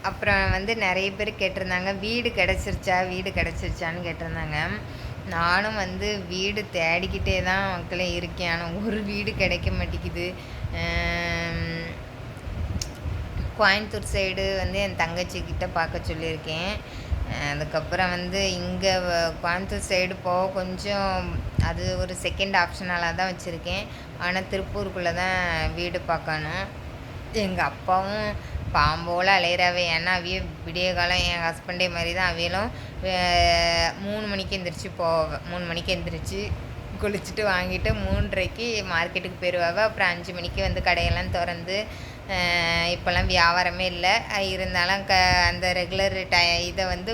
அப்புறம் வந்து நிறைய பேர் கேட்டிருந்தாங்க, வீடு கிடச்சிருச்சா வீடு கிடச்சிருச்சான்னு கேட்டிருந்தாங்க. நானும் வந்து வீடு தேடிக்கிட்டே தான் மக்களே இருக்கேன். ஆனால் ஒரு வீடு கிடைக்க மாட்டேங்குது. கோயம்புத்தூர் சைடு வந்து என் தங்கச்சிக்கிட்ட பார்க்க சொல்லியிருக்கேன். அதுக்கப்புறம் வந்து இங்கே கோயம்புத்தூர் சைடு போக கொஞ்சம் அது ஒரு செகண்ட் ஆப்ஷனால தான் வச்சுருக்கேன். ஆனால் திருப்பூருக்குள்ளே தான் வீடு பார்க்கணும். எங்கள் அப்பாவும் பாம்போல் அலையிறாவே. ஏன்னா அவிய விடிய காலம் என் ஹஸ்பண்டே மாதிரி தான். அவியலும் 3 மணிக்கு எந்திரிச்சு 3 மணிக்கு எந்திரிச்சு குளிச்சுட்டு வாங்கிட்டு 3:30க்கு மார்க்கெட்டுக்கு போயிடுவாங்க. அப்புறம் 5 மணிக்கு வந்து கடையெல்லாம் திறந்து இப்போல்லாம் வியாபாரமே இல்லை. இருந்தாலும் அந்த ரெகுலர் இதை வந்து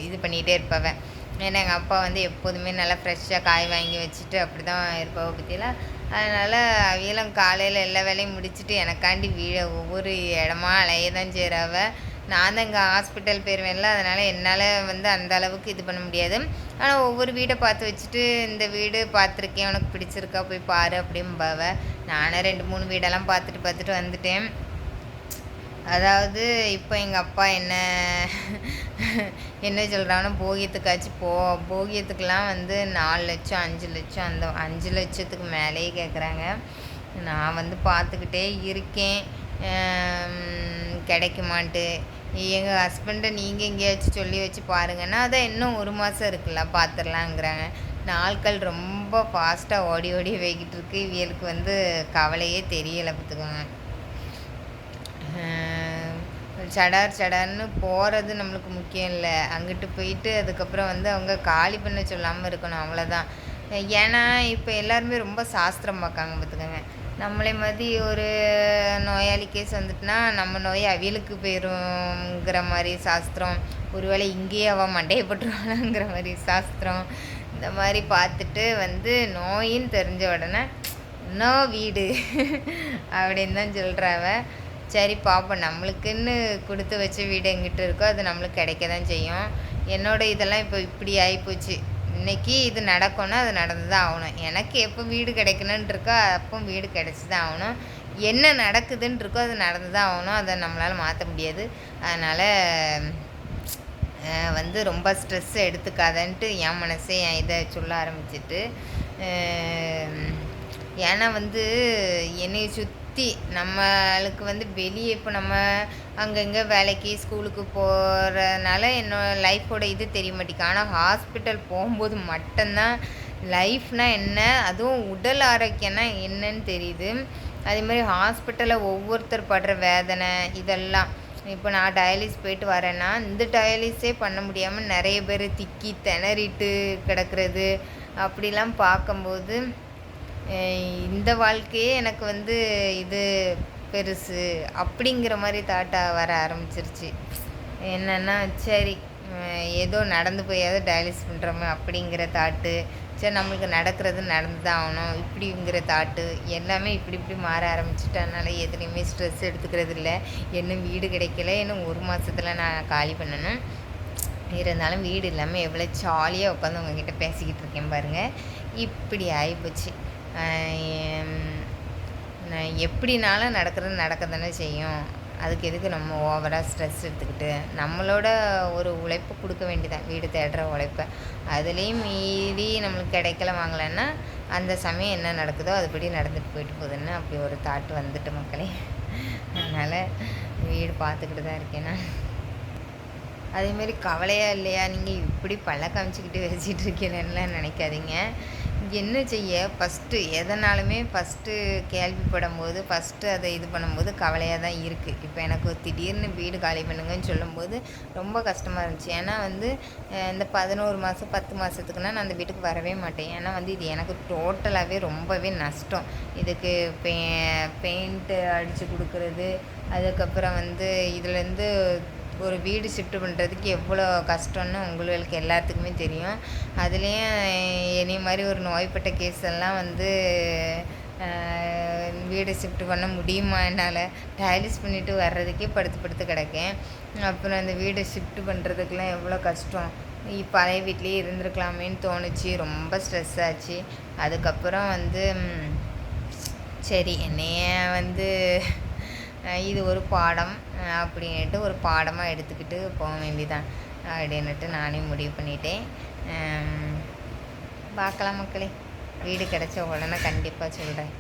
இது பண்ணிகிட்டே இருப்பவன். ஏன்னா எங்கள் அப்பா வந்து எப்போதுமே நல்லா ஃப்ரெஷ்ஷாக காய் வாங்கி வச்சுட்டு அப்படி தான் இருப்பவ பற்றிலாம். அதனால் அவியெல்லாம் காலையில் எல்லா வேலையும் முடிச்சுட்டு எனக்காண்டி ஒவ்வொரு இடமா அலைய தான் செய்கிறாவ. நான் தான் இங்கே ஹாஸ்பிட்டல் போயிடுவேன்ல, அதனால் என்னால் வந்து அந்த அளவுக்கு இது பண்ண முடியாது. ஆனால் ஒவ்வொரு வீடை பார்த்து வச்சுட்டு இந்த வீடு பார்த்துருக்கேன், உனக்கு பிடிச்சிருக்கா போய் பாரு அப்படிம்பாவ. நானும் 2-3 வீடெல்லாம் பார்த்துட்டு வந்துட்டேன். அதாவது இப்போ எங்கள் அப்பா என்ன சொல்கிறாங்கன்னா, போகியத்துக்காச்சும் போகியத்துக்கெலாம் வந்து 4 லட்சம் 5 லட்சம் அந்த 5 லட்சத்துக்கு மேலேயே கேட்குறாங்க. நான் வந்து பார்த்துக்கிட்டே இருக்கேன், கிடைக்குமான்ட்டு. எங்கள் ஹஸ்பண்டை நீங்கள் எங்கேயாச்சும் சொல்லி வச்சு பாருங்கன்னா, அதான் இன்னும் 1 மாதம் இருக்குல்ல பார்த்துடலாங்கிறாங்க. நாட்கள் ரொம்ப ஃபாஸ்ட்டாக ஓடி போய்கிட்டு இருக்கு. இவங்களுக்கு வந்து கவலையே தெரியலை பார்த்துக்கோங்க. சடார்னு போகிறது நம்மளுக்கு முக்கியம் இல்லை. அங்கிட்டு போயிட்டு அதுக்கப்புறம் வந்து அவங்க காலி பண்ண சொல்லாமல் இருக்கணும், அவ்வளோதான். ஏன்னா இப்போ எல்லாருமே ரொம்ப சாஸ்திரம் பார்க்காங்க பார்த்துக்கோங்க. நம்மளே மாதிரி ஒரு நோயாளி கேஸ் வந்துட்டுனா நம்ம நோய் அவியலுக்கு போயிருங்கிற மாதிரி சாஸ்திரம். ஒருவேளை இங்கேயே அவள் மண்டையை போட்டுருவாளாங்கிற மாதிரி சாஸ்திரம். இந்த மாதிரி பார்த்துட்டு வந்து நோயின்னு தெரிஞ்ச உடனே இன்னும் வீடு அப்படின்னு தான் சொல்கிறாவ. சரி பார்ப்போம், நம்மளுக்குன்னு கொடுத்து வச்ச வீடு எங்கிட்ட இருக்கோ அது நம்மளுக்கு கிடைக்க தான் செய்யும். என்னோடய இதெல்லாம் இப்போ இப்படி ஆகிப்போச்சு. இன்றைக்கி இது நடக்கும்னா அது நடந்து தான் ஆகணும். எனக்கு எப்போ வீடு கிடைக்கணுன்னு இருக்கோ அப்போ வீடு கிடச்சி தான் ஆகணும். என்ன நடக்குதுன்னு இருக்கோ அது நடந்து தான் ஆகணும். அதை நம்மளால் மாற்ற முடியாது. அதனால் வந்து ரொம்ப ஸ்ட்ரெஸ் எடுத்துக்காதன்ட்டு என் மனசே என் இதை சொல்ல ஆரம்பிச்சிட்டு. ஏன்னா வந்து என்னை சுற்றி நம்மளுக்கு வந்து வெளியே இப்போ நம்ம அங்கங்கே வேலைக்கு ஸ்கூலுக்கு போகிறனால என்னோட லைஃபோட இது தெரிய மாட்டேங்குது. ஆனால் ஹாஸ்பிட்டல் போகும்போது மட்டும்தான் லைஃப்னால் என்ன, அதுவும் உடல் ஆரோக்கியம்னா என்னன்னு தெரியுது. அதே மாதிரி ஹாஸ்பிட்டலில் ஒவ்வொருத்தர் படுற வேதனை இதெல்லாம். இப்போ நான் டயாலிஸ் போயிட்டு வரேன்னா இந்த டயாலிஸே பண்ண முடியாமல் நிறைய பேர் திக்கி திணறிட்டு கிடக்கிறது அப்படிலாம் பார்க்கும்போது இந்த வாழ்க்கையே எனக்கு வந்து இது பெருசு அப்படிங்கிற மாதிரி தாட்டாக வர ஆரம்பிச்சிருச்சு. என்னென்னா சரி ஏதோ நடந்து போயாவது டயாலிஸ் பண்ணுறோமே அப்படிங்கிற தாட்டு. சரி நம்மளுக்கு நடக்கிறது நடந்து தான் ஆகணும் இப்படிங்கிற தாட்டு எல்லாமே இப்படி மாற ஆரம்பிச்சிட்டனால எதுலேயுமே ஸ்ட்ரெஸ் எடுத்துக்கிறது இல்லை. இன்னும் வீடு கிடைக்கல, இன்னும் 1 மாதத்தில் நான் காலி பண்ணணும். இருந்தாலும் வீடு இல்லாமல் எவ்வளோ ஜாலியாக உட்காந்து உங்ககிட்ட பேசிக்கிட்டு இருக்கேன் பாருங்கள். இப்படி ஆகிப்போச்சு. எப்படினாலும் நடக்கிறது நடக்க தானே செய்யும். அதுக்கு எதுக்கு நம்ம ஓவராக ஸ்ட்ரெஸ் எடுத்துக்கிட்டு நம்மளோட ஒரு உழைப்பு கொடுக்க வேண்டியதான், வீடு தேடுற உழைப்பை. அதுலேயும் மீறி நம்மளுக்கு கிடைக்கல வாங்கலைன்னா அந்த சமயம் என்ன நடக்குதோ அதுபடி நடந்துட்டு போயிட்டு போகுதுன்னு அப்படி ஒரு தாட் வந்துட்டு மக்களே. அதனால் வீடு பார்த்துக்கிட்டு தான் இருக்கேன் நான். அதேமாரி கவலையாக இல்லையா, நீங்கள் இப்படி பல்ல காமிச்சிக்கிட்டு வச்சிட்டு இருக்கீங்கன்னுலாம் நினைக்காதீங்க. என்ன செய்ய ஃபஸ்ட்டு எதனாலுமே கேள்விப்படும் போது அதை இது பண்ணும்போது கவலையாக தான் இருக்குது. இப்போ எனக்கு திடீர்னு வீடு காலி பண்ணுங்கன்னு சொல்லும்போது ரொம்ப கஷ்டமாக இருந்துச்சு. ஏன்னா வந்து இந்த 11 மாதம் 10 மாதத்துக்குன்னா நான் அந்த வீட்டுக்கு வரவே மாட்டேன். ஏன்னா வந்து இது எனக்கு டோட்டலாகவே ரொம்பவே நஷ்டம். இதுக்கு பெயிண்ட்டு அடித்து கொடுக்குறது, அதுக்கப்புறம் வந்து இதுலேருந்து ஒரு வீடு ஷிஃப்ட் பண்ணுறதுக்கு எவ்வளோ கஷ்டம்னு உங்களுக்கு எல்லாத்துக்குமே தெரியும். அதுலேயும் என்னை மாதிரி ஒரு நோய்பட்ட கேஸ் எல்லாம் வந்து வீடு ஷிஃப்ட் பண்ண முடியுமா என்னால்? டயாலிஸ் பண்ணிவிட்டு வர்றதுக்கே படுத்து கிடக்கேன். அப்புறம் அந்த வீடு ஷிஃப்ட் பண்ணுறதுக்கெலாம் எவ்வளோ கஷ்டம். பழைய வீட்லேயே இருந்திருக்கலாமேன்னு தோணுச்சு. ரொம்ப ஸ்ட்ரெஸ் ஆச்சு. அதுக்கப்புறம் வந்து சரி என்னைய வந்து இது ஒரு பாடம் அப்படின்ட்டு ஒரு பாடமாக எடுத்துக்கிட்டு போக வேண்டியதான் அப்படின்னுட்டு நானே முடிவு பண்ணிட்டேன். பார்க்கலாம் மக்களே. வீடு கிடச்ச உடனே கண்டிப்பாக சொல்கிறேன்.